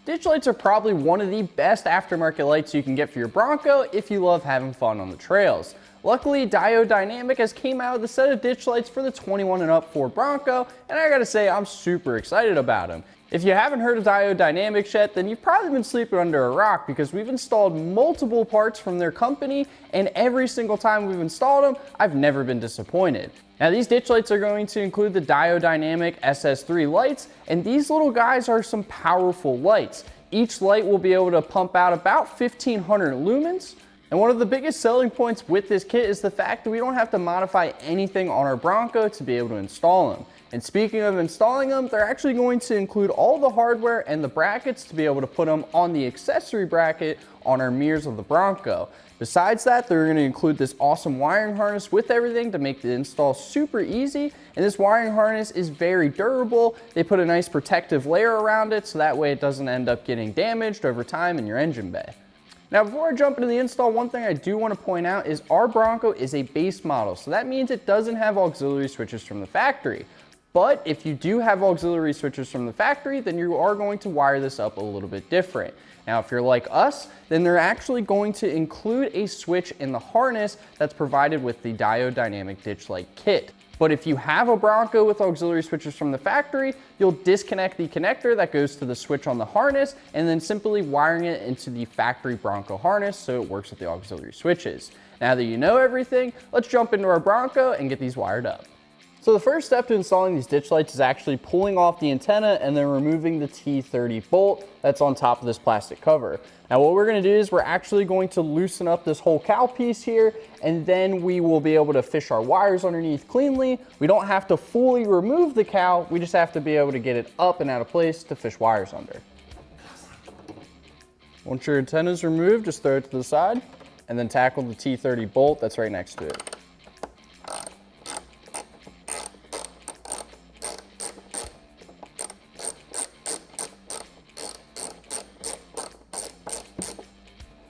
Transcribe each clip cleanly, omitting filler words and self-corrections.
Ditch lights are probably one of the best aftermarket lights you can get for your Bronco if you love having fun on the trails. Luckily, Diode Dynamics has came out with a set of ditch lights for the 21 and up Ford Bronco, and I gotta say, I'm super excited about them. If you haven't heard of Diode Dynamics yet, then you've probably been sleeping under a rock, because we've installed multiple parts from their company, and every single time we've installed them, I've never been disappointed. Now, these ditch lights are going to include the Diode Dynamics SS3 lights, and these little guys are some powerful lights. Each light will be able to pump out about 1500 lumens. And one of the biggest selling points with this kit is the fact that we don't have to modify anything on our Bronco to be able to install them. And speaking of installing them, they're actually going to include all the hardware and the brackets to be able to put them on the accessory bracket on our mirrors of the Bronco. Besides that, they're going to include this awesome wiring harness with everything to make the install super easy. And this wiring harness is very durable. They put a nice protective layer around it so that way it doesn't end up getting damaged over time in your engine bay. Now, before I jump into the install, one thing I do want to point out is our Bronco is a base model. So that means it doesn't have auxiliary switches from the factory. But if you do have auxiliary switches from the factory, then you are going to wire this up a little bit different. Now, if you're like us, then they're actually going to include a switch in the harness that's provided with the Diode Dynamics Ditch Light Kit. But if you have a Bronco with auxiliary switches from the factory, you'll disconnect the connector that goes to the switch on the harness and then simply wiring it into the factory Bronco harness so it works with the auxiliary switches. Now that you know everything, let's jump into our Bronco and get these wired up. So the first step to installing these ditch lights is actually pulling off the antenna and then removing the T30 bolt that's on top of this plastic cover. Now what we're going to do is we're actually going to loosen up this whole cowl piece here, and then we will be able to fish our wires underneath cleanly. We don't have to fully remove the cowl, we just have to be able to get it up and out of place to fish wires under. Once your antenna is removed, just throw it to the side and then tackle the T30 bolt that's right next to it.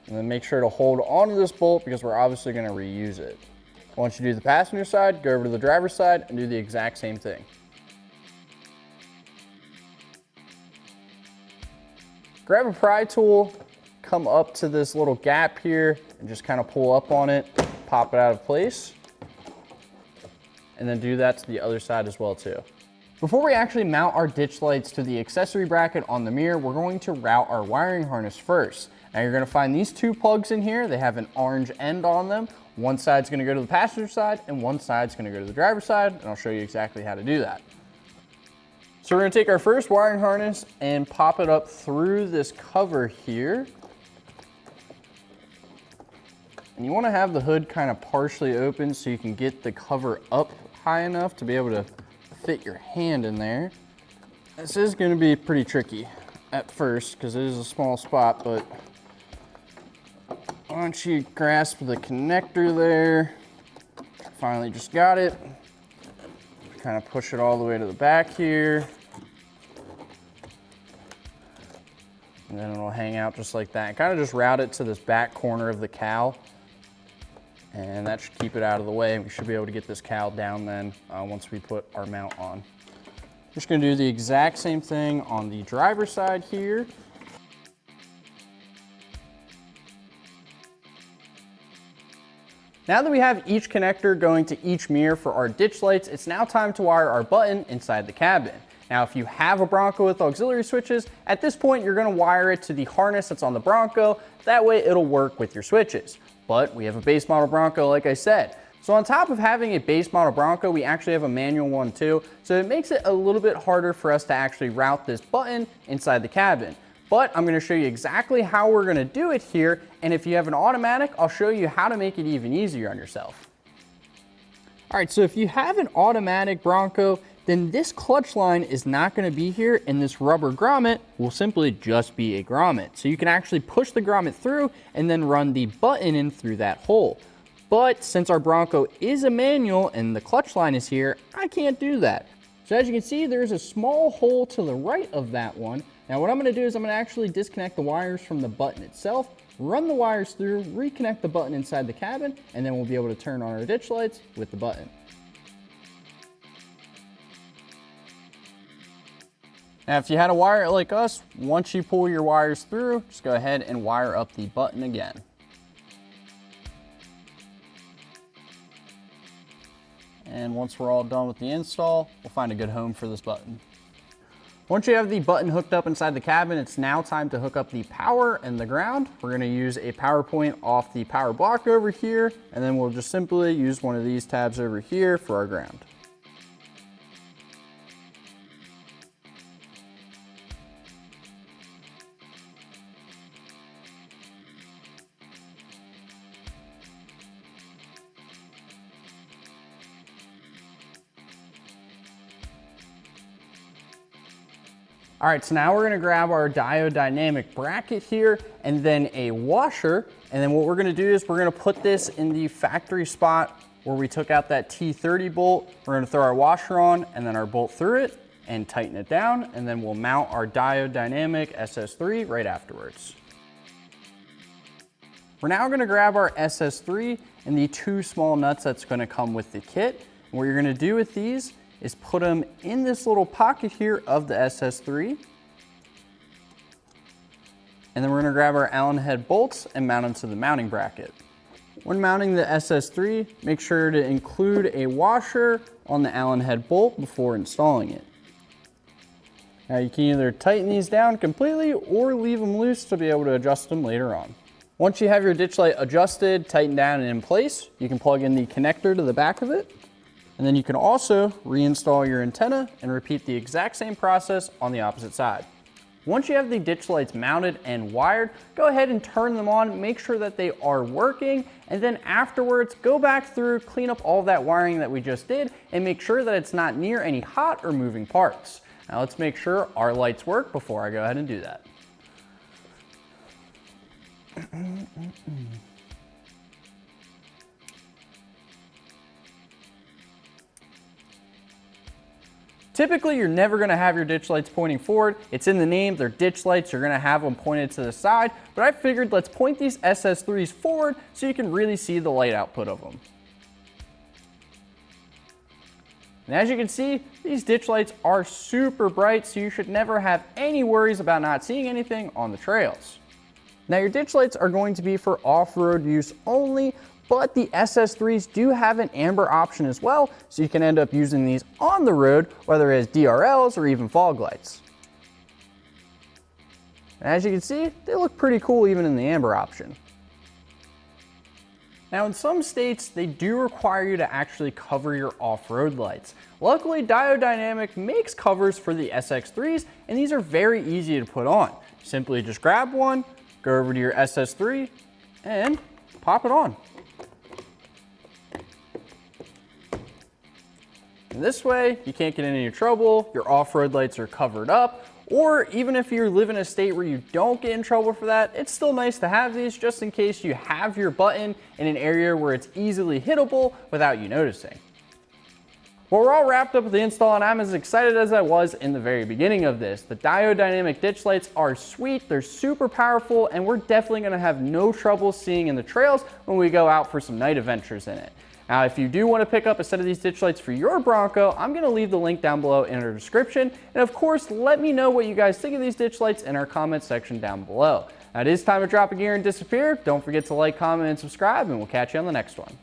And then make sure to hold onto this bolt because we're obviously going to reuse it. Once you do the passenger side, go over to the driver's side and do the exact same thing. Grab a pry tool, come up to this little gap here and just kind of pull up on it, pop it out of place. And then do that to the other side as well too. Before we actually mount our ditch lights to the accessory bracket on the mirror, we're going to route our wiring harness first. Now you're going to find these two plugs in here. They have an orange end on them. One side's going to go to the passenger side and one side's going to go to the driver's side, and I'll show you exactly how to do that. So we're going to take our first wiring harness and pop it up through this cover here. And you want to have the hood kind of partially open so you can get the cover up high enough to be able to fit your hand in there. This is going to be pretty tricky at first because it is a small spot, but once you grasp the connector there, finally just got it, kind of push it all the way to the back here, and then it'll hang out just like that. Kind of just route it to this back corner of the cowl, and that should keep it out of the way. We should be able to get this cowl down then once we put our mount on. Just going to do the exact same thing on the driver's side here. Now that we have each connector going to each mirror for our ditch lights, it's now time to wire our button inside the cabin. Now, if you have a Bronco with auxiliary switches, at this point you're going to wire it to the harness that's on the Bronco. That way it'll work with your switches. But we have a base model Bronco, like I said. So on top of having a base model Bronco, we actually have a manual one too. So it makes it a little bit harder for us to actually route this button inside the cabin. But I'm going to show you exactly how we're going to do it here. And if you have an automatic, I'll show you how to make it even easier on yourself. All right, so if you have an automatic Bronco, then this clutch line is not going to be here, and this rubber grommet will simply just be a grommet. So you can actually push the grommet through and then run the button in through that hole. But since our Bronco is a manual and the clutch line is here, I can't do that. So as you can see, there's a small hole to the right of that one. Now what I'm going to do is I'm going to actually disconnect the wires from the button itself, run the wires through, reconnect the button inside the cabin, and then we'll be able to turn on our ditch lights with the button. Now, if you had a wire it like us, once you pull your wires through, just go ahead and wire up the button again. And once we're all done with the install, we'll find a good home for this button. Once you have the button hooked up inside the cabin, it's now time to hook up the power and the ground. We're gonna use a power point off the power block over here, and then we'll just simply use one of these tabs over here for our ground. All right, so now we're gonna grab our Diode Dynamic bracket here and then a washer. And then what we're gonna do is we're gonna put this in the factory spot where we took out that T30 bolt. We're gonna throw our washer on and then our bolt through it and tighten it down. And then we'll mount our Diode Dynamic SS3 right afterwards. We're now gonna grab our SS3 and the 2 small nuts that's gonna come with the kit. And what you're gonna do with these is put them in this little pocket here of the SS3. And then we're gonna grab our Allen head bolts and mount them to the mounting bracket. When mounting the SS3, make sure to include a washer on the Allen head bolt before installing it. Now you can either tighten these down completely or leave them loose to be able to adjust them later on. Once you have your ditch light adjusted, tightened down and in place, you can plug in the connector to the back of it. And then you can also reinstall your antenna and repeat the exact same process on the opposite side. Once you have the ditch lights mounted and wired, go ahead and turn them on, make sure that they are working, and then afterwards, go back through, clean up all that wiring that we just did, and make sure that it's not near any hot or moving parts. Now let's make sure our lights work before I go ahead and do that. Typically, you're never gonna have your ditch lights pointing forward. It's in the name, they're ditch lights, you're gonna have them pointed to the side, but I figured let's point these SS3s forward so you can really see the light output of them. And as you can see, these ditch lights are super bright, so you should never have any worries about not seeing anything on the trails. Now your ditch lights are going to be for off-road use only, but the SS3s do have an amber option as well, so you can end up using these on the road, whether as DRLs or even fog lights. And as you can see, they look pretty cool even in the amber option. Now in some states, they do require you to actually cover your off-road lights. Luckily, Diode Dynamic makes covers for the SX3s, and these are very easy to put on. Simply just grab one, go over to your SS3, and pop it on. And this way, you can't get in any trouble, your off-road lights are covered up, or even if you live in a state where you don't get in trouble for that, it's still nice to have these just in case you have your button in an area where it's easily hittable without you noticing. Well, we're all wrapped up with the install and I'm as excited as I was in the very beginning of this. The Diode Dynamic ditch lights are sweet, they're super powerful, and we're definitely gonna have no trouble seeing in the trails when we go out for some night adventures in it. Now, if you do want to pick up a set of these ditch lights for your Bronco, I'm going to leave the link down below in our description. And of course, let me know what you guys think of these ditch lights in our comment section down below. Now, it is time to drop a gear and disappear. Don't forget to like, comment, and subscribe, and we'll catch you on the next one.